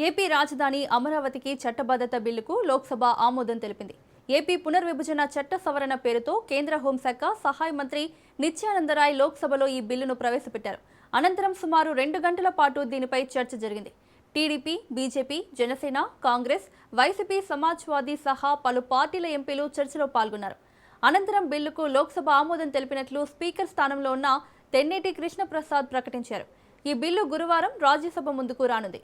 AP రాజధాని అమరావతికి చట్టబద్ధత బిల్లుకు లోక్సభ ఆమోదం తెలిపింది. ఏపీ పునర్విభజన చట్ట సవరణ పేరుతో కేంద్ర హోంశాఖ సహాయ మంత్రి నిత్యానందరాయ్ లోక్సభలో ఈ బిల్లును ప్రవేశపెట్టారు. అనంతరం సుమారు 2 గంటల పాటు దీనిపై చర్చ జరిగింది. TDP, BJP, Janasena, Congress, YCP, Samajwadi సహా పలు పార్టీల ఎంపీలు చర్చలో పాల్గొన్నారు. అనంతరం బిల్లుకు లోక్సభ ఆమోదం తెలిపినట్లు స్పీకర్ స్థానంలో ఉన్న తెన్నేటి కృష్ణప్రసాద్ ప్రకటించారు. ఈ బిల్లు గురువారం రాజ్యసభ ముందుకు రానుంది.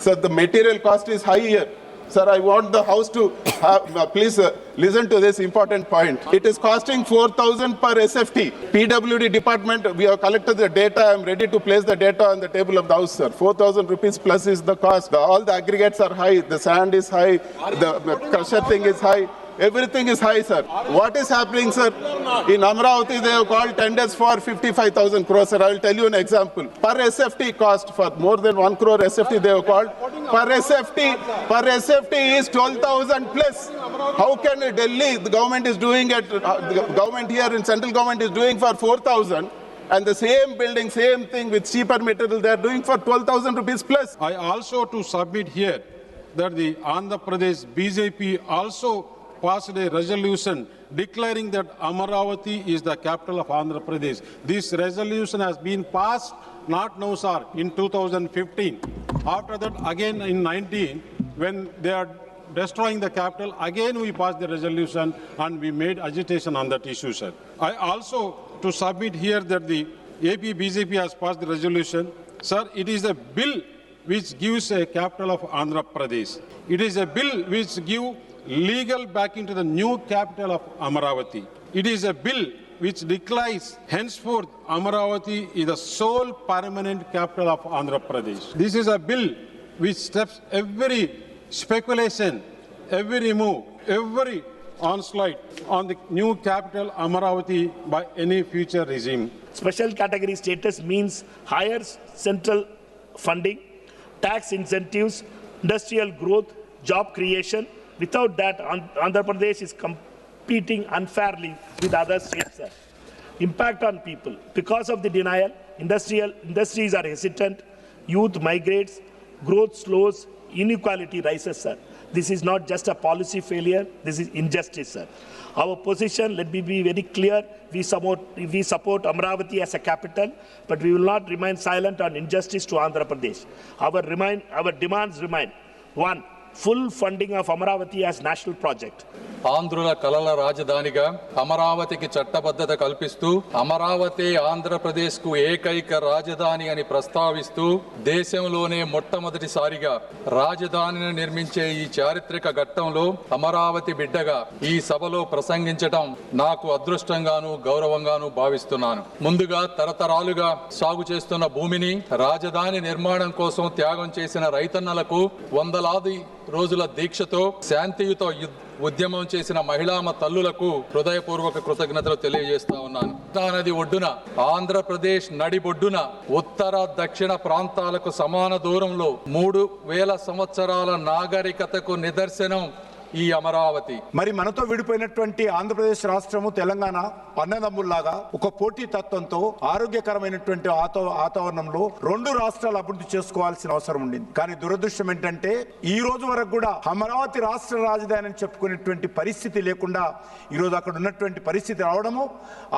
Sir, the material cost is high here. Sir, I want the House to please listen to this important point. It is costing 4,000 per SFT. PWD department, we have collected the data. I am ready to place the data on the table of the House, sir. 4,000 rupees plus is the cost. All the aggregates are high. The sand is high. The crusher thing is high. Everything is high, sir. What is happening, sir? In Amravati, they have called tenders for 55,000 crores, sir. I will tell you an example. Per SFT cost for more than 1 crore SFT they have called. Per SFT is 12,000 plus. How can Delhi, the government is doing it, the government here in central government is doing for 4,000 and the same building, same thing with cheaper material they are doing for 12,000 rupees plus. I also to submit here that the Andhra Pradesh BJP also passed a resolution declaring that Amaravati is the capital of Andhra Pradesh. This resolution has been passed not now, sir, in 2015. After that, again in 19, when they are destroying the capital, again we passed the resolution and we made agitation on that issue, sir. I also to submit here that the AP BJP has passed the resolution. Sir, it is a bill which gives a capital of Andhra Pradesh. It is a bill which gives legal backing to the new capital of Amaravati. It is a bill which declares henceforth Amaravati is the sole permanent capital of Andhra Pradesh. This is a bill which stops every speculation, every move, every onslaught on the new capital Amaravati by any future regime. Special category status means higher central funding, tax incentives, industrial growth, job creation. Without that, Andhra Pradesh is competing unfairly with other states. Sir. Impact on people. Because of the denial, industries are hesitant, youth migrates, growth slows, inequality rises, sir. This is not just a policy failure, this is injustice, sir. Our position, let me be very clear, we support Amravati as a capital, but we will not remain silent on injustice to Andhra Pradesh. Our demands remain. 1. Full funding of Amaravati as national project. ఆంధ్రుల కలల రాజధానిగా అమరావతికి చట్టబద్ధత కల్పిస్తూ అమరావతి ఆంధ్రప్రదేశ్కు ఏకైక రాజధాని అని ప్రస్తావిస్తూ దేశంలోనే మొట్టమొదటిసారిగా రాజధానిని నిర్మించే ఈ చారిత్రక ఘట్టంలో అమరావతి బిడ్డగా ఈ సభలో ప్రసంగించడం నాకు అదృష్టంగాను గౌరవంగాను భావిస్తున్నాను. ముందుగా తరతరాలుగా సాగు చేస్తున్న భూమిని రాజధాని నిర్మాణం కోసం త్యాగం చేసిన రైతన్నలకు వందలాది రోజుల దీక్షతో శాంతియుత ఉద్యమం చేసిన మహిళా తల్లులకు హృదయపూర్వక కృతజ్ఞతలు తెలియజేస్తా ఉన్నాను. నది ఒడ్డున ఆంధ్రప్రదేశ్ నడిబొడ్డున ఉత్తర దక్షిణ ప్రాంతాలకు సమాన దూరంలో 3000 సంవత్సరాల నాగరికతకు నిదర్శనం ఈ అమరావతి. మరి మనతో విడిపోయినటువంటి ఆంధ్రప్రదేశ్ రాష్ట్రము తెలంగాణ అన్నదమ్ముల్లాగా ఒక పోటీ తత్వంతో ఆరోగ్యకరమైనటువంటి వాతావరణంలో 2 రాష్ట్రాలు అభివృద్ధి చేసుకోవాల్సిన అవసరం ఉండింది. కానీ దురదృష్టం ఏంటంటే ఈ రోజు వరకు కూడా అమరావతి రాష్ట్ర రాజధాని అని చెప్పుకునేటువంటి పరిస్థితి లేకుండా ఈ రోజు అక్కడ ఉన్నటువంటి పరిస్థితి రావడము,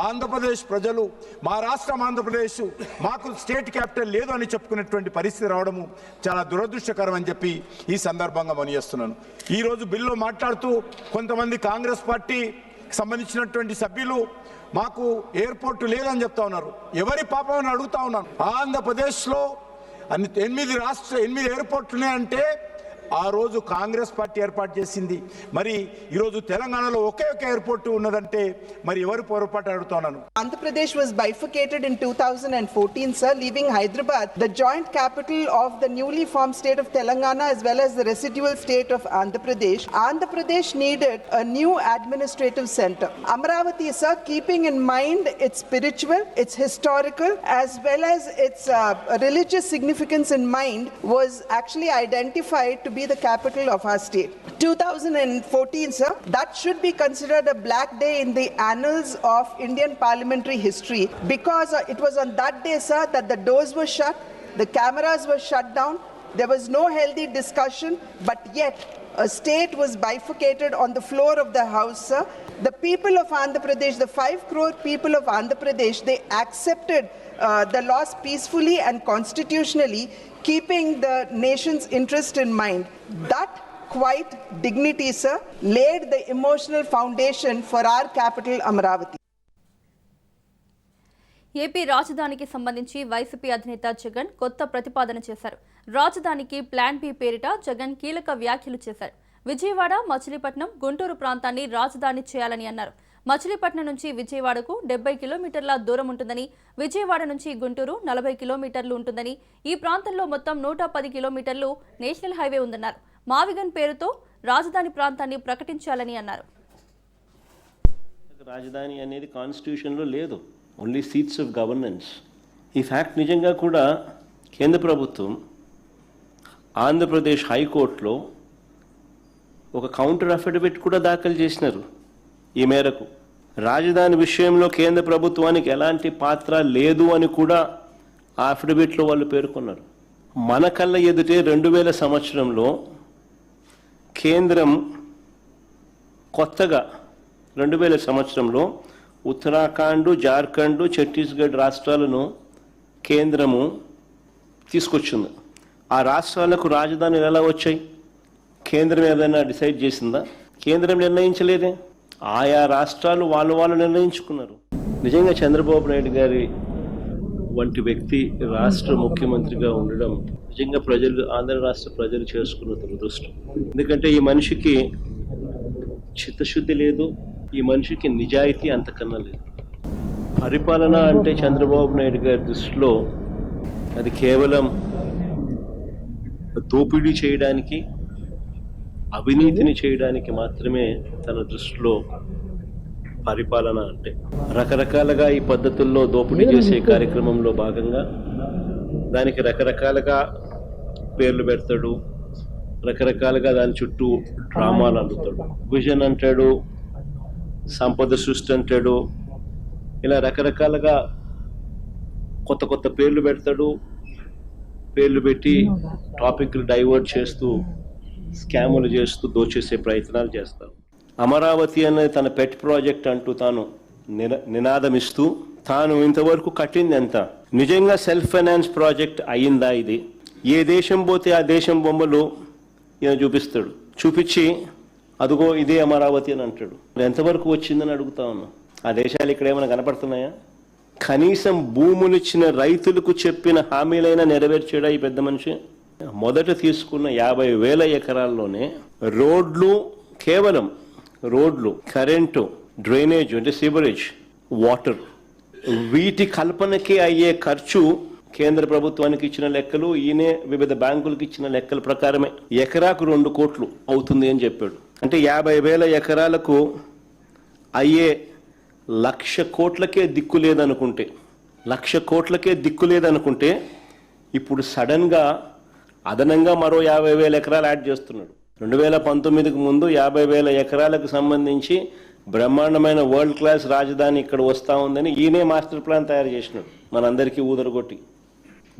ఆంధ్రప్రదేశ్ ప్రజలు మా రాష్ట్రం ఆంధ్రప్రదేశ్ మాకు స్టేట్ క్యాపిటల్ లేదు అని చెప్పుకునేటువంటి పరిస్థితి రావడము చాలా దురదృష్టకరం అని చెప్పి ఈ సందర్భంగా మనయేస్తున్నాను. ఈ రోజు బిల్లు మాట్లాడుతూ కొంతమంది కాంగ్రెస్ పార్టీ సంబంధించినటువంటి సభ్యులు మాకు ఎయిర్పోర్ట్ లేదని చెప్తా ఉన్నారు. ఎవరి పాపం అని అడుగుతా ఉన్నాను. ఆంధ్రప్రదేశ్లో 8 ఎయిర్పోర్ట్లు ఉన్నాయంటే ఆ రోజు కాంగ్రెస్ పార్టీ ఏర్పాటు చేసింది. మరి ఈ రోజు తెలంగాణలో ఒకే ఒక ఎయిర్పోర్ట్ ఉన్నదంటే మరి ఎవరు పొరపాటు అడుగుతున్నాను. Andhra Pradesh was bifurcated in 2014, sir, leaving Hyderabad the joint capital of the newly formed state of Telangana as well as the residual state of Andhra Pradesh. Andhra Pradesh needed a new administrative center. Amaravati, sir, keeping in mind its spiritual, its historical as well as its religious significance in mind, was actually identified to be the capital of our state. 2014, sir, that should be considered a black day in the annals of Indian parliamentary history because it was on that day, sir, that the doors were shut, the cameras were shut down, there was no healthy discussion, but yet a state was bifurcated on the floor of the house, sir. The people of Andhra Pradesh, the 5 crore people of Andhra Pradesh, they accepted the laws peacefully and constitutionally, keeping the nation's interest in mind. That quiet dignity, sir, laid the emotional foundation for our capital, Amaravati. AP రాజధానికి సంబంధించి YCP అధినేత జగన్ కొత్త ప్రతిపాదన చేశారు. రాజధానికి plan B పేరిట జగన్ కీలక వ్యాఖ్యలు చేశారు. విజయవాడ, మచిలీపట్నం, గుంటూరు ప్రాంతాన్ని రాజధాని చేయాలని అన్నారు. మచిలీపట్నం నుంచి విజయవాడకు 70 కిలోమీటర్ల దూరం ఉంటుందని, విజయవాడ నుంచి గుంటూరు 40 కిలోమీటర్లు ఉంటుందని, ఈ ప్రాంతంలో మొత్తం 110 కిలోమీటర్లు నేషనల్ హైవే ఉందన్నారు. మావిగన్ పేరుతో రాజధాని ప్రాంతాన్ని ప్రకటించాలని అన్నారు. రాజధాని అనేది కాన్స్టిట్యూషన్లో లేదు, ఓన్లీ సీట్స్ ఆఫ్ గవర్నెన్స్. ఈ ఫ్యాక్ట్ నిజంగా కూడా కేంద్ర ప్రభుత్వం ఆంధ్రప్రదేశ్ హైకోర్టులో ఒక కౌంటర్ అఫిడవిట్ కూడా దాఖలు చేసినారు. ఈ మేరకు రాజధాని విషయంలో కేంద్ర ప్రభుత్వానికి ఎలాంటి పాత్ర లేదు అని కూడా ఆ అఫిడవిట్లో వాళ్ళు పేర్కొన్నారు. మన కళ్ళ ఎదుటే 2000 సంవత్సరంలో కేంద్రం కొత్తగా 2000 సంవత్సరంలో ఉత్తరాఖండ్, జార్ఖండ్, ఛత్తీస్గఢ్ రాష్ట్రాలను కేంద్రము తీసుకొచ్చింది. ఆ రాష్ట్రాలకు రాజధానులు ఎలా వచ్చాయి? కేంద్రం ఏదైనా డిసైడ్ చేసిందా? కేంద్రం నిర్ణయించలేదే. ఆయా రాష్ట్రాలు వాళ్ళు నిర్ణయించుకున్నారు. నిజంగా చంద్రబాబు నాయుడు గారి వంటి వ్యక్తి రాష్ట్ర ముఖ్యమంత్రిగా ఉండడం నిజంగా ప్రజలు, ఆంధ్ర రాష్ట్ర ప్రజలు చేసుకున్న దురదృష్టం. ఎందుకంటే ఈ మనిషికి చిత్తశుద్ధి లేదు, ఈ మనిషికి నిజాయితీ అంతకన్నా లేదు. పరిపాలన అంటే చంద్రబాబు నాయుడు గారి దృష్టిలో అది కేవలం దోపిడీ చేయడానికి, అవినీతిని చేయడానికి మాత్రమే తన దృష్టిలో పరిపాలన అంటే. రకరకాలుగా ఈ పద్ధతుల్లో దోపిడీ చేసే కార్యక్రమంలో భాగంగా దానికి రకరకాలుగా పేర్లు పెడతాడు, రకరకాలుగా దాని చుట్టూ డ్రామాలు అల్లుతాడు. విజన్ అంటాడు, సంపద సృష్టి అంటాడు, ఇలా రకరకాలుగా కొత్త కొత్త పేర్లు పెడతాడు. పేర్లు పెట్టి టాపిక్లు డైవర్ట్ చేస్తూ, స్కాములు చేస్తూ దోచేసే ప్రయత్నాలు చేస్తారు. అమరావతి అనేది తన పెట్ ప్రాజెక్ట్ అంటూ తాను నినాదమిస్తూ తాను ఇంతవరకు కట్టింది ఎంత? నిజంగా సెల్ఫ్ ఫైనాన్స్ ప్రాజెక్ట్ అయ్యిందా ఇది? ఏ దేశం పోతే ఆ దేశం బొమ్మలు ఈయన చూపిస్తాడు. చూపించి అదిగో ఇదే అమరావతి అని అంటాడు. ఎంతవరకు వచ్చిందని అడుగుతా ఉన్నా. ఆ దేశాలు ఇక్కడ ఏమైనా కనపడుతున్నాయా? కనీసం భూములు ఇచ్చిన రైతులకు చెప్పిన హామీలైనా నెరవేర్చాడా ఈ పెద్ద మనిషి? మొదట తీసుకున్న 50,000 ఎకరాల్లోనే రోడ్లు, కేవలం రోడ్లు, కరెంటు, డ్రైనేజ్ అంటే సివరేజ్, వాటర్, వీటి కల్పనకి అయ్యే ఖర్చు కేంద్ర ప్రభుత్వానికి ఇచ్చిన లెక్కలు, ఈయనే వివిధ బ్యాంకులకు ఇచ్చిన లెక్కల ప్రకారమే ఎకరాకు 2 కోట్లు అవుతుంది అని చెప్పాడు. అంటే 50,000 ఎకరాలకు అయ్యే 1,00,000 కోట్లకే దిక్కు లేదనుకుంటే, 1,00,000 కోట్లకే దిక్కు లేదనుకుంటే ఇప్పుడు సడన్గా అదనంగా మరో 50,000 ఎకరాలు యాడ్ చేస్తున్నాడు. 2019కు ముందు 50,000 ఎకరాలకు సంబంధించి బ్రహ్మాండమైన వరల్డ్ క్లాస్ రాజధాని ఇక్కడ వస్తూ ఉందని ఈయనే మాస్టర్ ప్లాన్ తయారు చేసినాడు, మనందరికీ ఊదరగొట్టి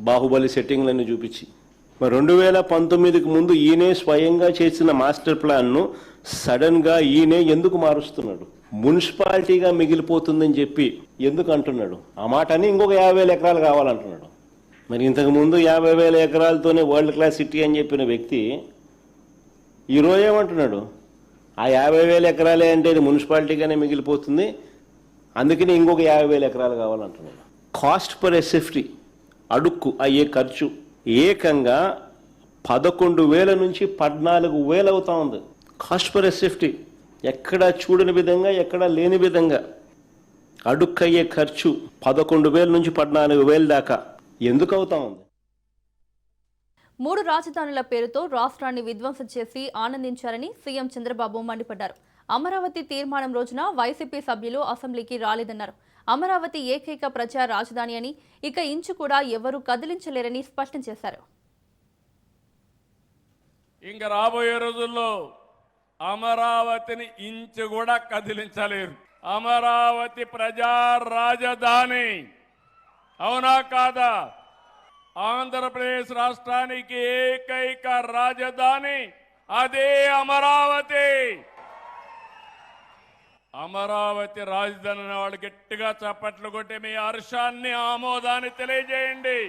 బాహుబలి సెట్టింగ్లన్నీ చూపించి. మరి 2019కు ముందు ఈయనే స్వయంగా చేసిన మాస్టర్ ప్లాన్ను సడన్గా ఈయనే ఎందుకు మారుస్తున్నాడు? మున్సిపాలిటీగా మిగిలిపోతుందని చెప్పి ఎందుకు అంటున్నాడు? ఆ మాట అని ఇంకొక 50,000 ఎకరాలు కావాలంటున్నాడు. మరి ఇంతకుముందు 50,000 ఎకరాలతోనే వరల్డ్ క్లాస్ సిటీ అని చెప్పిన వ్యక్తి ఈరోజు ఏమంటున్నాడు? ఆ 50,000 ఎకరాలే అంటే ఇది మున్సిపాలిటీగానే మిగిలిపోతుంది, అందుకని ఇంకొక 50,000 ఎకరాలు కావాలంటున్నాడు. కాస్ట్ పర్ ఎస్ఎఫ్టీ, అడుక్కు అయ్యే ఖర్చు ఏకంగా 11,000 నుంచి 14,000 అవుతా ఉంది. కాస్ట్ పర్ ఎస్ఎఫ్టీ ఎక్కడా చూడని విధంగా, ఎక్కడా లేని విధంగా అడుక్కయ్యే ఖర్చు 11,000 నుంచి 14,000 దాకా ఎందుకు అవుతా ఉంది? 3 రాజధానుల పేరుతో రాష్ట్రాన్ని విధ్వంసం చేసి ఆనందించారని సీఎం చంద్రబాబు మండిపడ్డారు. అమరావతి తీర్మానం రోజున వైసీపీ సభ్యులు అసెంబ్లీకి రాలేదన్నారు. అమరావతి ఏకైక ప్రజా రాజధాని అని, ఇక ఇంచు కూడా ఎవరూ కదిలించలేరని స్పష్టం చేశారు. ఇంక రాబోయే రోజుల్లో అమరావతిని ఇంచు కూడా కదిలించలేరు. అమరావతి ప్రజా రాజధాని, అవునా కాదా? ఆంధ్రప్రదేశ్ రాష్ట్రానికి ఏకైక రాజధాని అదే అమరావతి. అమరావతి రాజధాని అనే వాళ్ళు గట్టిగా చప్పట్లు కొట్టి మీ హర్షాన్ని, ఆమోదాన్ని తెలియజేయండి.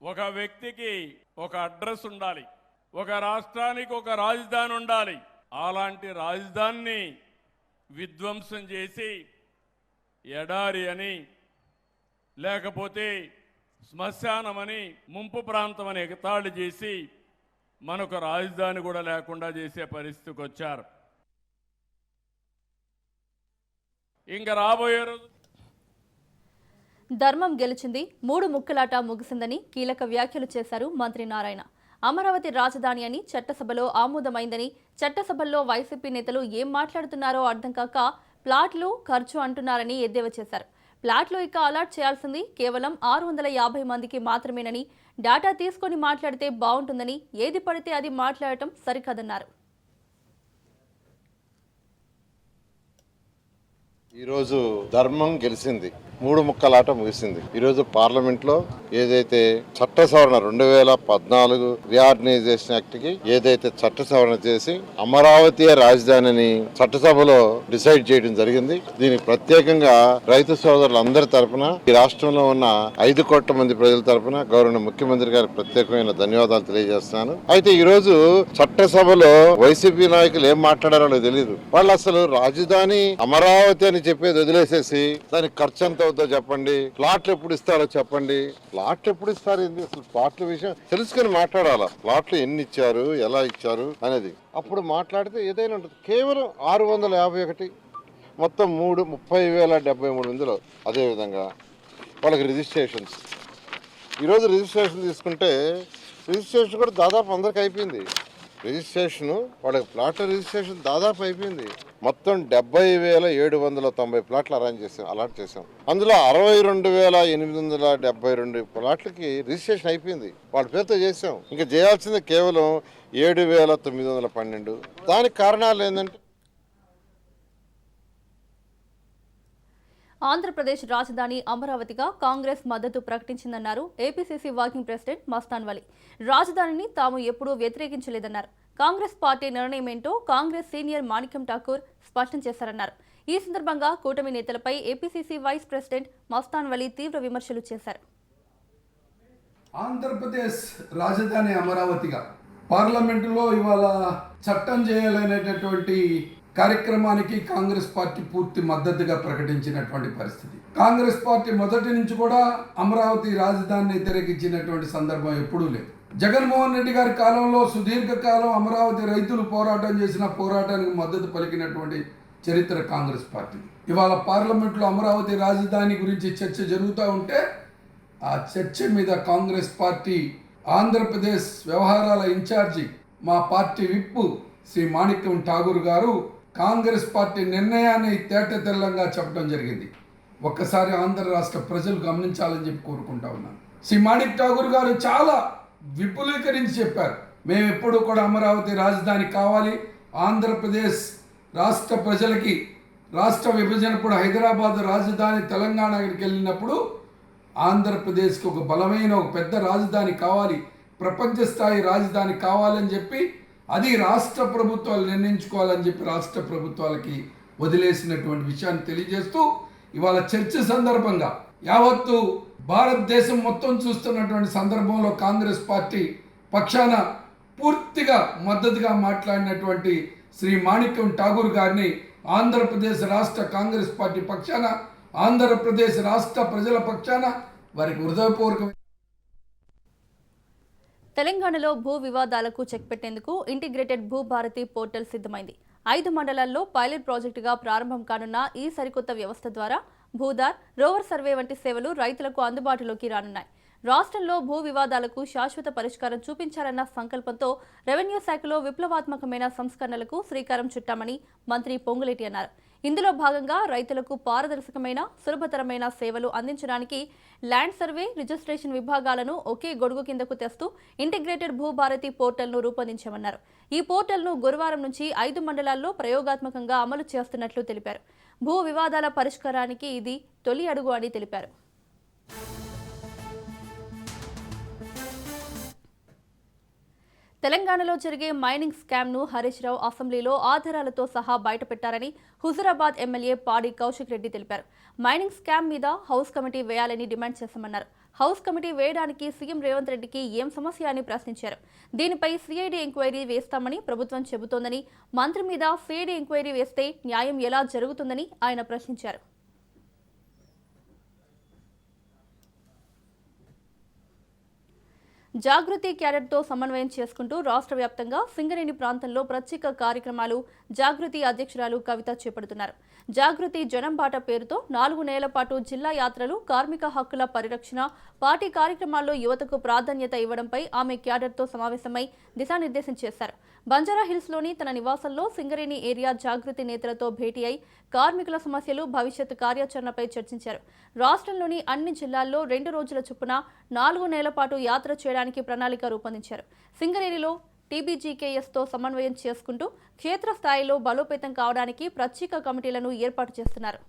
ఒక వ్యక్తికి ఒక అడ్రస్ ఉండాలి, ఒక రాష్ట్రానికి ఒక రాజధాని ఉండాలి. అలాంటి రాజధానిని విధ్వంసం చేసి ఎడారి అని, లేకపోతే శ్మశానమని, ముంపు ప్రాంతం అని ఎగతాళి చేసి మనకు రాజధాని కూడా లేకుండా చేసే పరిస్థితికి వచ్చారు. ఇంకా రాబోయే రోజు ధర్మం గెలిచింది, 3 ముక్కలాట ముగిసిందని కీలక వ్యాఖ్యలు చేశారు మంత్రి నారాయణ. అమరావతి రాజధాని అని చట్టసభలో ఆమోదమైందని, చట్టసభల్లో వైసీపీ నేతలు ఏం మాట్లాడుతున్నారో అర్థం కాక ప్లాట్లు ఖర్చు అంటున్నారని ఎద్దేవా చేశారు. ప్లాట్లు ఇక అలాట్ చేయాల్సింది కేవలం 650 మందికి మాత్రమేనని, డేటా తీసుకొని మాట్లాడితే బాగుంటుందని, ఏది పడితే అది మాట్లాడటం సరికాదన్నారు. ఈరోజు ధర్మం గెలిచింది, 3 ముక్కలాట ముగిసింది. ఈరోజు పార్లమెంట్లో ఏదైతే చట్ట సవరణ 2014 రీఆర్గనైజేషన్ యాక్ట్ కి ఏదైతే చట్ట సవరణ చేసి అమరావతి రాజధానిని చట్టసభలో డిసైడ్ చేయడం జరిగింది. దీనికి ప్రత్యేకంగా రైతు సోదరులందరి తరఫున, ఈ రాష్ట్రంలో ఉన్న 5 కోట్ల మంది ప్రజల తరఫున గౌరవ ముఖ్యమంత్రి గారికి ప్రత్యేకమైన ధన్యవాదాలు తెలియజేస్తున్నాను. అయితే ఈ రోజు చట్టసభలో వైసీపీ నాయకులు ఏం మాట్లాడారో నాకు తెలియదు. వాళ్ళు అసలు రాజధాని అమరావతి అని చెప్పేది వదిలేసేసి దానికి ఖర్చు ఎంత అవుతుందో చెప్పండి, ప్లాట్లు ఎప్పుడు ఇస్తారో చెప్పండి. ప్లాట్లు ఎప్పుడు ఇస్తారు ఏంది, అసలు ప్లాట్ల విషయం తెలుసుకుని మాట్లాడాలా. ప్లాట్లు ఎన్ని ఇచ్చారు, ఎలా ఇచ్చారు అనేది అప్పుడు మాట్లాడితే ఏదైనా ఉంటుంది. కేవలం 651, మొత్తం 30,073 మందిలో. అదేవిధంగా వాళ్ళకి రిజిస్ట్రేషన్స్, ఈరోజు రిజిస్ట్రేషన్ తీసుకుంటే రిజిస్ట్రేషన్ కూడా దాదాపు అందరికి అయిపోయింది. రిజిస్ట్రేషను వాళ్ళకి ప్లాట్ల రిజిస్ట్రేషన్ దాదాపు అయిపోయింది. మొత్తం 70,790 ప్లాట్లు అలాట్ చేసాం. అందులో 62,872 ప్లాట్లకి రిజిస్ట్రేషన్ అయిపోయింది, వాళ్ళ పేరుతో చేసాం. ఇంకా చేయాల్సింది కేవలం 7,912. దానికి కారణాలు ఏంటంటే ఆంధ్రప్రదేశ్ రాజధాని అమరావతిగా కాంగ్రెస్ మద్దతు ప్రకటించిందన్నారు ఏపీసీసీ వర్కింగ్ ప్రెసిడెంట్ మస్తాన్ వలి. రాజధానిని తాము ఎప్పుడూ వ్యతిరేకించలేదన్నారు. కాంగ్రెస్ పార్టీ నిర్ణయం ఏంటో కాంగ్రెస్ సీనియర్ మాణిక్యం ఠాకూర్ స్పష్టం చేశారన్నారు. ఈ సందర్భంగా కూటమి నేతలపై ఏపీసీసీ వైస్ ప్రెసిడెంట్ మస్తాన్ వలి తీవ్ర విమర్శలు చేశారు. ఆంధ్రప్రదేశ్ రాజధాని అమరావతిగా పార్లమెంటులో ఇవాళ చట్టం చేయాలనేటటువంటి కార్యక్రమానికి కాంగ్రెస్ పార్టీ పూర్తి మద్దతుగా ప్రకటించినటువంటి పరిస్థితి. కాంగ్రెస్ పార్టీ మొదటి నుంచి కూడా అమరావతి రాజధానిని వ్యతిరేకించినటువంటి సందర్భం ఎప్పుడూ లేదు. జగన్మోహన్ రెడ్డి గారి కాలంలో సుదీర్ఘకాలం అమరావతి రైతులు పోరాటం చేసిన పోరాటానికి మద్దతు పలికినటువంటి చరిత్ర కాంగ్రెస్ పార్టీ. ఇవాళ పార్లమెంట్లో అమరావతి రాజధాని గురించి చర్చ జరుగుతూ ఉంటే ఆ చర్చ మీద కాంగ్రెస్ పార్టీ ఆంధ్రప్రదేశ్ వ్యవహారాల ఇన్ఛార్జి మా పార్టీ విప్ శ్రీ మాణిక్యం ఠాగూర్ గారు కాంగ్రెస్ పార్టీ నిర్ణయాన్ని తేటతెల్లంగా చెప్పడం జరిగింది. ఒక్కసారి ఆంధ్ర రాష్ట్ర ప్రజలు గమనించాలని చెప్పి కోరుకుంటా ఉన్నాను. శ్రీ మాణిక్ ఠాగూర్ గారు చాలా విపులీకరించి చెప్పారు, మేము ఎప్పుడు కూడా అమరావతి రాజధాని కావాలి, ఆంధ్రప్రదేశ్ రాష్ట్ర ప్రజలకి రాష్ట్ర విభజనప్పుడు హైదరాబాద్ రాజధాని తెలంగాణకి వెళ్ళినప్పుడు ఆంధ్రప్రదేశ్కి ఒక బలమైన ఒక పెద్ద రాజధాని కావాలి, ప్రపంచ స్థాయి రాజధాని కావాలని చెప్పి అది రాష్ట్ర ప్రభుత్వాలు నిర్ణయించుకోవాలని చెప్పి రాష్ట్ర ప్రభుత్వాలకి వదిలేసినటువంటి విషయాన్ని తెలియజేస్తూ ఇవాళ చర్చ సందర్భంగా యావత్తు భారతదేశం మొత్తం చూస్తున్నటువంటి సందర్భంలో కాంగ్రెస్ పార్టీ పక్షాన పూర్తిగా మద్దతుగా మాట్లాడినటువంటి శ్రీ మాణిక్యం ఠాగూర్ గారిని ఆంధ్రప్రదేశ్ రాష్ట్ర కాంగ్రెస్ పార్టీ పక్షాన, ఆంధ్రప్రదేశ్ రాష్ట్ర ప్రజల పక్షాన వారికి హృదయపూర్వక. తెలంగాణలో భూ వివాదాలకు చెక్ పెట్టేందుకు ఇంటిగ్రేటెడ్ భూభారతి పోర్టల్ సిద్ధమైంది. 5 మండలాల్లో పైలట్ ప్రాజెక్టుగా ప్రారంభం కానున్న ఈ సరికొత్త వ్యవస్థ ద్వారా భూదార్, రోవర్ సర్వే వంటి సేవలు రైతులకు అందుబాటులోకి రానున్నాయి. రాష్ట్రంలో భూ వివాదాలకు శాశ్వత పరిష్కారం చూపించాలన్న సంకల్పంతో రెవెన్యూ శాఖలో విప్లవాత్మకమైన సంస్కరణలకు శ్రీకారం చుట్టామని మంత్రి పొంగులేటి అన్నారు. ఇందులో భాగంగా రైతులకు పారదర్శకమైన, సులభతరమైన సేవలు అందించడానికి ల్యాండ్ సర్వే, రిజిస్ట్రేషన్ విభాగాలను ఒకే గొడుగు కిందకు తెస్తూ ఇంటిగ్రేటెడ్ భూభారతి పోర్టల్ను రూపొందించామన్నారు. ఈ పోర్టల్ను గురువారం నుంచి 5 మండలాల్లో ప్రయోగాత్మకంగా అమలు చేస్తున్నట్లు తెలిపారు. భూ వివాదాల పరిష్కారానికి ఇది తొలి అడుగు అని తెలిపారు. తెలంగాణలో జరిగే మైనింగ్ స్కామ్ను హరీష్ రావు అసెంబ్లీలో ఆధారాలతో సహా బయటపెట్టారని హుజురాబాద్ ఎమ్మెల్యే పాడి కౌశిక్ రెడ్డి తెలిపారు. మైనింగ్ స్కామ్ మీద హౌస్ కమిటీ వేయాలని డిమాండ్ చేశామన్నారు. హౌస్ కమిటీ వేయడానికి సీఎం రేవంత్ రెడ్డికి ఏం సమస్య అని ప్రశ్నించారు. దీనిపై సిఐడి ఎంక్వైరీ వేస్తామని ప్రభుత్వం చెబుతోందని, మంత్రి మీద సిఐడి ఎంక్వైరీ వేస్తే న్యాయం ఎలా జరుగుతుందని ఆయన ప్రశ్నించారు. జాగృతి క్యాడెట్తో సమన్వయం చేసుకుంటూ రాష్ట్ర వ్యాప్తంగా సింగరేణి ప్రాంతంలో ప్రత్యేక కార్యక్రమాలు జాగృతి అధ్యక్షురాలు కవిత చేపడుతున్నారు. జాగృతి జనంబాట పేరుతో 4 నెలల పాటు జిల్లా యాత్రలు, కార్మిక హక్కుల పరిరక్షణ, పార్టీ కార్యక్రమాల్లో యువతకు ప్రాధాన్యత ఇవ్వడంపై ఆమె క్యాడెట్తో సమావేశమై దిశానిర్దేశం చేశారు. బంజారా హిల్స్లోని తన నివాసంలో సింగరేణి ఏరియా జాగృతి నేతలతో భేటీ అయి కార్మికుల సమస్యలు, భవిష్యత్ కార్యాచరణపై చర్చించారు. రాష్ట్రంలోని అన్ని జిల్లాల్లో 2 రోజుల చొప్పున 4 నెలల పాటు యాత్ర చేయడానికి ప్రణాళిక రూపొందించారు. సింగరేణిలో టీబీజీకేఎస్తో సమన్వయం చేసుకుంటూ క్షేత్రస్థాయిలో బలోపేతం కావడానికి ప్రత్యేక కమిటీలను ఏర్పాటు చేస్తున్నారు.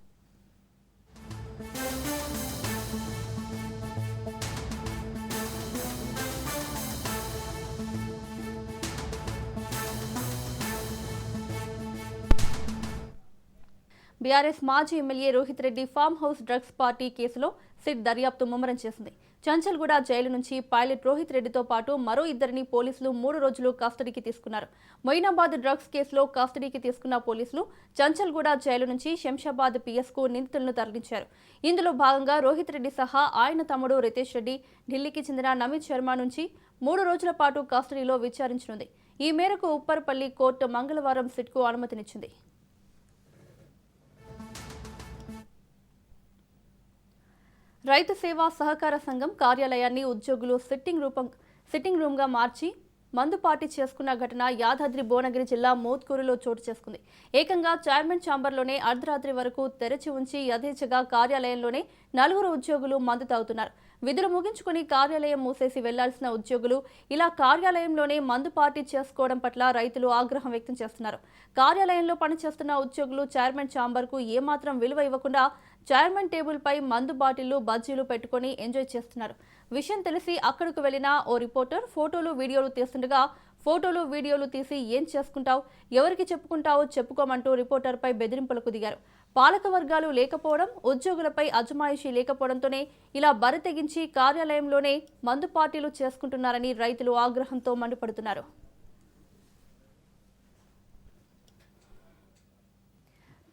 బీఆర్ఎస్ మాజీ MLA Rohit Reddy farm house drugs party కేసులో సిట్ దర్యాప్తు ముమ్మరం చేసింది. చంచల్గూడ జైలు నుంచి పైలట్ రోహిత్ రెడ్డితో పాటు మరో 2 పోలీసులు 3 రోజులు కస్టడీకి తీసుకున్నారు. మొయినాబాద్ డ్రగ్స్ కేసులో కస్టడీకి తీసుకున్న పోలీసులు చంచల్గూడ జైలు నుంచి శంషాబాద్ పిఎస్కు నిందితులను తరలించారు. ఇందులో భాగంగా రోహిత్ రెడ్డి సహా ఆయన తమ్ముడు రితేష్ రెడ్డి, ఢిల్లీకి చెందిన నమిత్ శర్మ నుంచి 3 రోజుల పాటు కస్టడీలో విచారించనుంది. ఈ మేరకు ఉప్పర్పల్లి కోర్టు మంగళవారం సిట్కు అనుమతినిచ్చింది. రైతు సేవా సహకార సంఘం కార్యాలయాన్ని ఉద్యోగులు సిట్టింగ్ రూమ్గా మార్చి మందు పార్టీ చేసుకున్న ఘటన యాదాద్రి భువనగిరి జిల్లా మోత్కూరులో చోటు చేసుకుంది. ఏకంగా చైర్మన్ ఛాంబర్లోనే అర్ధరాత్రి వరకు తెరచి ఉంచి యథేచ్ఛగా కార్యాలయంలోనే 4 ఉద్యోగులు మందు తాగుతున్నారు. విధులు ముగించుకుని కార్యాలయం మూసేసి వెళ్లాల్సిన ఉద్యోగులు ఇలా కార్యాలయంలోనే మందు పార్టీ చేసుకోవడం పట్ల రైతులు ఆగ్రహం వ్యక్తం చేస్తున్నారు. కార్యాలయంలో పనిచేస్తున్న ఉద్యోగులు చైర్మన్ ఛాంబర్కు ఏమాత్రం విలువ ఇవ్వకుండా చైర్మన్ టేబుల్పై మందు బాటిళ్లు, బజ్జీలు పెట్టుకుని ఎంజాయ్ చేస్తున్నారు. విషయం తెలిసి అక్కడకు వెళ్లిన ఓ రిపోర్టర్ ఫోటోలు, వీడియోలు తీస్తుండగా ఫోటోలు, వీడియోలు తీసి ఏం చేసుకుంటావు, ఎవరికి చెప్పుకుంటావో చెప్పుకోమంటూ రిపోర్టర్పై బెదిరింపులకు దిగారు. పాలక వర్గాలు లేకపోవడం, ఉద్యోగులపై అజమాయిషీ లేకపోవడంతోనే ఇలా బరి తెగించి కార్యాలయంలోనే మందు పార్టీలు చేసుకుంటున్నారని రైతులు ఆగ్రహంతో మండిపడుతున్నారు.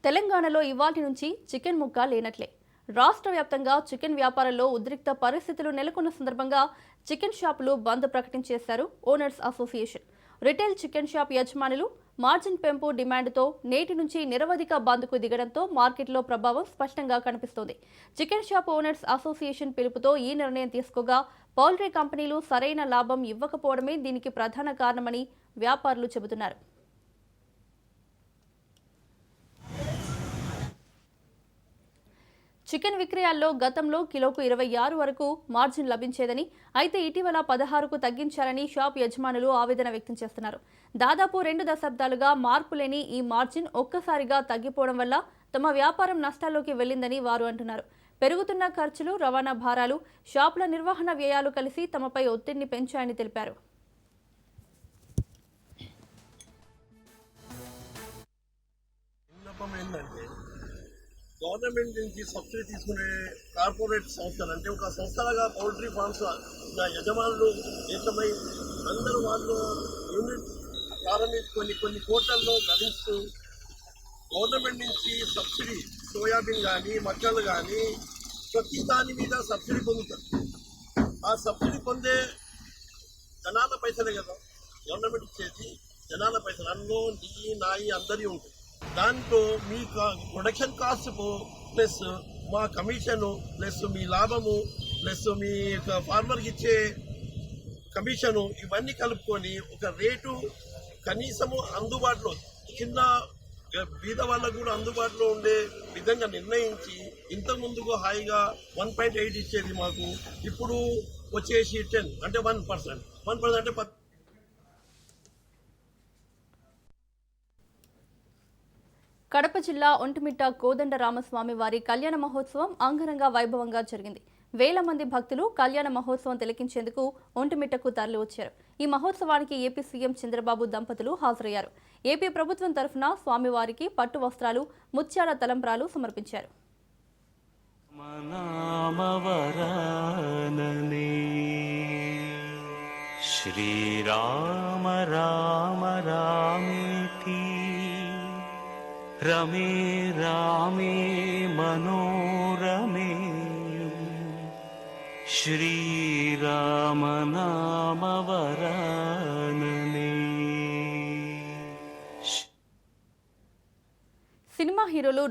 తెలంగాణలో ఇవాళ నుంచి చికెన్ ముక్క లేనట్లే. రాష్ట్ర వ్యాప్తంగా చికెన్ వ్యాపారంలో ఉద్రిక్త పరిస్థితులు నెలకొన్న సందర్భంగా చికెన్ షాపులు బంద్ ప్రకటించేశారు owners association. Retail chicken shop యజమానులు మార్జిన్ పెంపు డిమాండ్తో నేటి నుంచి నిరవధిక బంద్కు దిగడంతో మార్కెట్లో ప్రభావం స్పష్టంగా కనిపిస్తోంది. చికెన్ షాప్ ఓనర్స్ అసోసియేషన్ పిలుపుతో ఈ నిర్ణయం తీసుకోగా పౌల్ట్రీ కంపెనీలు సరైన లాభం ఇవ్వకపోవడమే దీనికి ప్రధాన కారణమని వ్యాపారులు చెబుతున్నారు. చికెన్ విక్రయాల్లో గతంలో కిలోకు 26 వరకు మార్జిన్ లభించేదని, అయితే ఇటీవల 16కు తగ్గించారని షాప్ యజమానులు ఆవేదన వ్యక్తం చేస్తున్నారు. దాదాపు 2 దశాబ్దాలుగా మార్పు లేని ఈ మార్జిన్ ఒక్కసారిగా తగ్గిపోవడం వల్ల తమ వ్యాపారం నష్టాల్లోకి వెళ్లిందని వారు అంటున్నారు. పెరుగుతున్న ఖర్చులు, రవాణా భారాలు, షాపుల నిర్వహణ వ్యయాలు కలిసి తమపై ఒత్తిడిని పెంచాయని తెలిపారు. గవర్నమెంట్ నుంచి సబ్సిడీ తీసుకునే కార్పొరేట్ సంస్థలు అంటే ఒక సంస్థలుగా పౌల్ట్రీ ఫార్మ్స్ యజమానులు ఏకమై అందరూ వాళ్ళు యూనిట్ ప్రారంభించి కొన్ని కోట్లలో గణిస్తూ గవర్నమెంట్ నుంచి సబ్సిడీ సోయాబీన్ కానీ, మక్కలు కానీ ప్రతి దాని మీద సబ్సిడీ పొందుతారు. ఆ సబ్సిడీ పొందే జనాల పైసలే కదా గవర్నమెంట్ ఇచ్చేది, జనాల పైసలు అన్నో నీ నాయి అందరి ఉంటాయి. దాంట్లో మీ ప్రొడక్షన్ కాస్ట్ ప్లస్ మా కమిషను ప్లస్ మీ లాభము ప్లస్ మీ ఫార్మర్కి ఇచ్చే కమిషను ఇవన్నీ కలుపుకొని ఒక రేటు కనీసము అందుబాటులో చిన్న బీద వాళ్ళకు కూడా అందుబాటులో ఉండే విధంగా నిర్ణయించి ఇంతకు ముందుకు హాయిగా 1.8 ఇచ్చేది మాకు ఇప్పుడు వచ్చేసి 10 అంటే 1% అంటే కడప జిల్లా ఒంటిమిట్ట కోదండ రామస్వామి వారి కళ్యాణ మహోత్సవం అంగరంగ వైభవంగా జరిగింది. వేల మంది భక్తులు కళ్యాణ మహోత్సవం తిలకించేందుకు ఒంటిమిట్టకు తరలివచ్చారు. ఈ మహోత్సవానికి ఏపీ సీఎం చంద్రబాబు దంపతులు హాజరయ్యారు. ఏపీ ప్రభుత్వం తరఫున స్వామివారికి పట్టు వస్త్రాలు, ముత్యాల తలంబ్రాలు సమర్పించారు. శ్రీరామ రామ రామేతి రమే రామే మనోరమే శ్రీరామ నామ వరాననే. సినిమా హీరోలు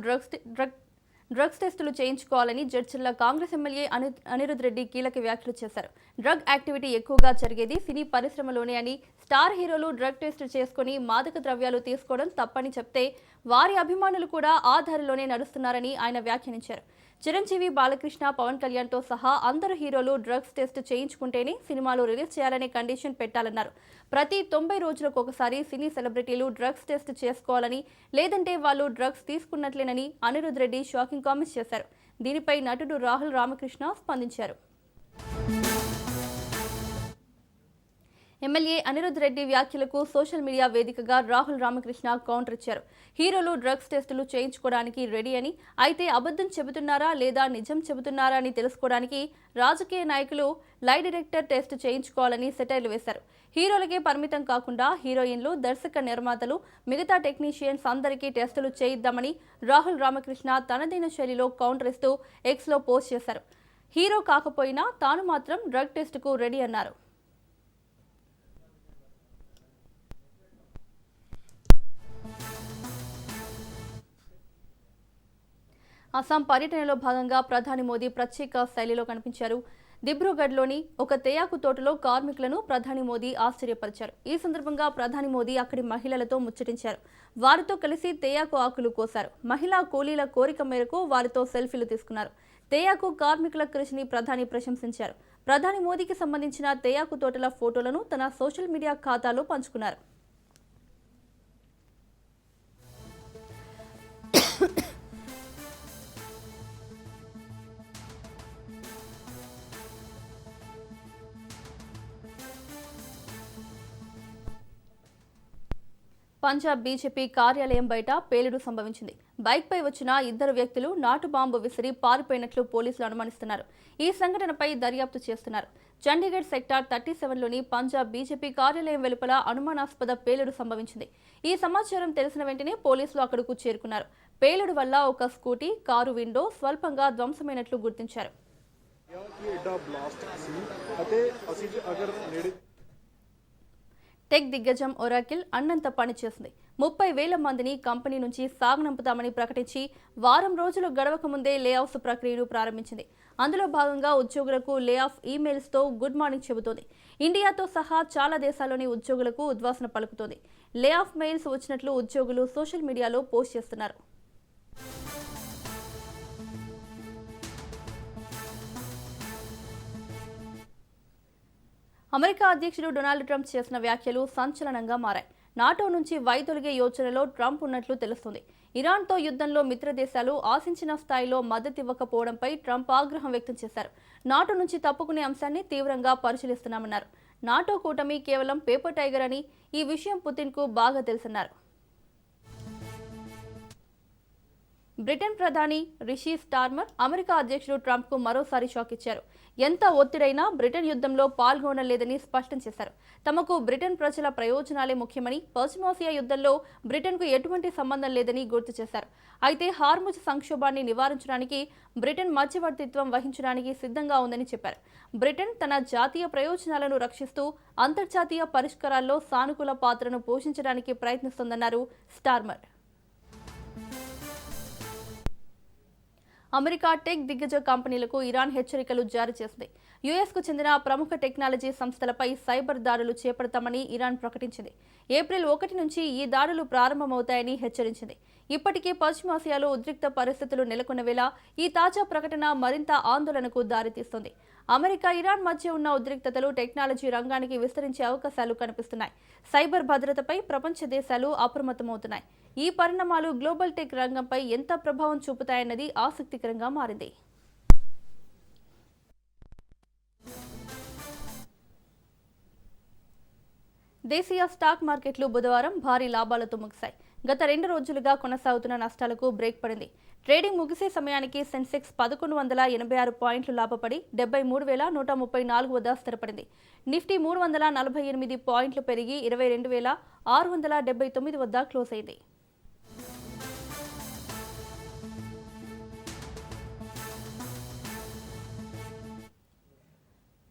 డ్రగ్స్ టెస్టులు చేయించుకోవాలని జడ్చర్ల కాంగ్రెస్ ఎమ్మెల్యే అనిరుద్ రెడ్డి కీలక వ్యాఖ్యలు చేశారు. డ్రగ్ యాక్టివిటీ ఎక్కువగా జరిగేది సినీ పరిశ్రమలోనే అని, స్టార్ హీరోలు డ్రగ్ టెస్ట్ చేసుకుని మాదక ద్రవ్యాలు తీసుకోవడం తప్పని చెప్తే వారి అభిమానులు కూడా ఆ దారిలోనే నడుస్తున్నారని ఆయన వ్యాఖ్యానించారు. చిరంజీవి, బాలకృష్ణ, పవన్ కళ్యాణ్తో సహా అందరు హీరోలు డ్రగ్స్ టెస్ట్ చేయించుకుంటేనే సినిమాలు రిలీజ్ చేయాలనే కండిషన్ పెట్టాలన్నారు. ప్రతి 90 రోజులకు ఒకసారి సినీ సెలబ్రిటీలు డ్రగ్స్ టెస్ట్ చేసుకోవాలని, లేదంటే వాళ్ళు డ్రగ్స్ తీసుకున్నట్లేనని అనిరుద్ రెడ్డి షాకింగ్ కామెంట్స్ చేశారు. దీనిపై నటుడు రాహుల్ రామకృష్ణ స్పందించారు. ఎమ్మెల్యే అనిరుద్ రెడ్డి వ్యాఖ్యలకు సోషల్ మీడియా వేదికగా రాహుల్ రామకృష్ణ కౌంటర్ ఇచ్చారు. హీరోలు డ్రగ్స్ టెస్టులు చేయించుకోవడానికి రెడీ అని, అయితే అబద్ధం చెబుతున్నారా లేదా నిజం చెబుతున్నారా అని తెలుసుకోవడానికి రాజకీయ నాయకులు లై డిటెక్టర్ టెస్ట్ చేయించుకోవాలని సెటైర్లు వేశారు. హీరోలకే పరిమితం కాకుండా హీరోయిన్లు, దర్శక నిర్మాతలు, మిగతా టెక్నీషియన్స్ అందరికీ టెస్టులు చేయిద్దామని రాహుల్ రామకృష్ణ తనదైన శైలిలో కౌంటర్ ఇస్తూ ఎక్స్లో పోస్ట్ చేశారు. హీరో కాకపోయినా తాను మాత్రం డ్రగ్ టెస్టుకు రెడీ అన్నారు. అస్సాం పర్యటనలో భాగంగా ప్రధాని మోదీ ప్రత్యేక శైలిలో కనిపించారు. దిబ్రూగఢ్లోని ఒక తేయాకు తోటలో కార్మికులను ప్రధాని మోదీ ఆశ్చర్యపరిచారు. ఈ సందర్భంగా ప్రధాని మోదీ అక్కడి మహిళలతో ముచ్చటించారు. వారితో కలిసి తేయాకు ఆకులు కోశారు. మహిళా కూలీల కోరిక మేరకు వారితో సెల్ఫీలు తీసుకున్నారు. తేయాకు కార్మికుల కృషిని ప్రధాని ప్రశంసించారు. ప్రధాని మోదీకి సంబంధించిన తేయాకు తోటల ఫోటోలను తన సోషల్ మీడియా ఖాతాలో పంచుకున్నారు. పంజాబ్ బీజేపీ కార్యాలయం బయట పేలుడు సంభవించింది. బైక్పై వచ్చిన 2 వ్యక్తులు నాటు బాంబు విసిరి పారిపోయినట్లు పోలీసులు అనుమానిస్తున్నారు. ఈ సంఘటనపై దర్యాప్తు చేస్తున్నారు. చండీగఢ్ సెక్టార్ 37లోని పంజాబ్ బీజేపీ కార్యాలయం వెలుపల అనుమానాస్పద పేలుడు సంభవించింది. ఈ సమాచారం తెలిసిన వెంటనే పోలీసులు అక్కడకు చేరుకున్నారు. పేలుడు వల్ల ఒక స్కూటీ, కారు విండో స్వల్పంగా ధ్వంసమైనట్లు గుర్తించారు. టెక్ దిగ్గజం ఒరాకిల్ అన్నంత పనిచేసింది. 30,000 మందిని కంపెనీ నుంచి సాగనంపుతామని ప్రకటించి వారం రోజులు గడవక ముందే లేఆఫ్స్ ప్రక్రియను ప్రారంభించింది. అందులో భాగంగా ఉద్యోగులకు లేఆఫ్ ఈమెయిల్స్తో గుడ్ మార్నింగ్ చెబుతోంది. ఇండియాతో సహా చాలా దేశాల్లోని ఉద్యోగులకు ఉద్వాసన పలుకుతోంది. లేఆఫ్ మెయిల్స్ వచ్చినట్లు ఉద్యోగులు సోషల్ మీడియాలో పోస్ట్ చేస్తున్నారు. అమెరికా అధ్యక్షుడు డొనాల్డ్ ట్రంప్ చేసిన వ్యాఖ్యలు సంచలనంగా మారాయి. నాటో నుంచి వైదొలిగే యోచనలో ట్రంప్ ఉన్నట్లు తెలుస్తుంది. ఇరాన్తో యుద్ధంలో మిత్ర దేశాలు ఆశించిన స్థాయిలో మద్దతివ్వకపోవడంపై ట్రంప్ ఆగ్రహం వ్యక్తం చేశారు. నాటో నుంచి తప్పుకునే అంశాన్ని తీవ్రంగా పరిశీలిస్తున్నామన్నారు. నాటో కూటమి కేవలం పేపర్ టైగర్ అని, ఈ విషయం పుతిన్కు బాగా తెలుసన్నారు. బ్రిటన్ ప్రధాని రిషి స్టార్మర్ అమెరికా అధ్యక్షుడు ట్రంప్కు మరోసారి షాక్ ఇచ్చారు. ఎంత ఒత్తిడైనా బ్రిటన్ యుద్ధంలో పాల్గొనలేదని స్పష్టం చేశారు. తమకు బ్రిటన్ ప్రజల ప్రయోజనాలే ముఖ్యమని, పశ్చిమాసియా యుద్ధంలో బ్రిటన్కు ఎటువంటి సంబంధం లేదని గుర్తు చేశారు. అయితే హార్ముజ్ సంక్షోభాన్ని నివారించడానికి బ్రిటన్ మధ్యవర్తిత్వం వహించడానికి సిద్ధంగా ఉందని చెప్పారు. బ్రిటన్ తన జాతీయ ప్రయోజనాలను రక్షిస్తూ అంతర్జాతీయ పరిష్కారాల్లో సానుకూల పాత్రను పోషించడానికి ప్రయత్నిస్తోందన్నారు స్టార్మర్. అమెరికా టెక్ దిగ్గజ కంపెనీలకు ఇరాన్ హెచ్చరికలు జారీ చేసింది. యుఎస్కు చెందిన ప్రముఖ టెక్నాలజీ సంస్థలపై సైబర్ దాడులు చేపడతామని ఇరాన్ ప్రకటించింది. ఏప్రిల్ 1 నుంచి ఈ దాడులు ప్రారంభమవుతాయని హెచ్చరించింది. ఇప్పటికే పశ్చిమాసియాలో ఉద్రిక్త పరిస్థితులు నెలకొన్న వేళ ఈ తాజా ప్రకటన మరింత ఆందోళనకు దారితీస్తుంది. అమెరికా, ఇరాన్ మధ్య ఉన్న ఉద్రిక్తతలు టెక్నాలజీ రంగానికి విస్తరించే అవకాశాలు కనిపిస్తున్నాయి. సైబర్ భద్రతపై ప్రపంచ దేశాలు అప్రమత్తమవుతున్నాయి. ఈ పరిణామాలు గ్లోబల్ టెక్ రంగంపై ఎంత ప్రభావం చూపుతాయన్నది ఆసక్తికరంగా మారింది. దేశీయ స్టాక్ మార్కెట్లు బుధవారం భారీ లాభాలతో ముగిశాయి. గత 2 రోజులుగా కొనసాగుతున్న నష్టాలకు బ్రేక్ పడింది. ట్రేడింగ్ ముగిసే సమయానికి సెన్సెక్స్ 1186 పాయింట్లు లాభపడి 73,134 వద్ద స్థిరపడింది. నిఫ్టీ 348 పాయింట్లు పెరిగి 22,679 వద్ద క్లోజ్ అయింది.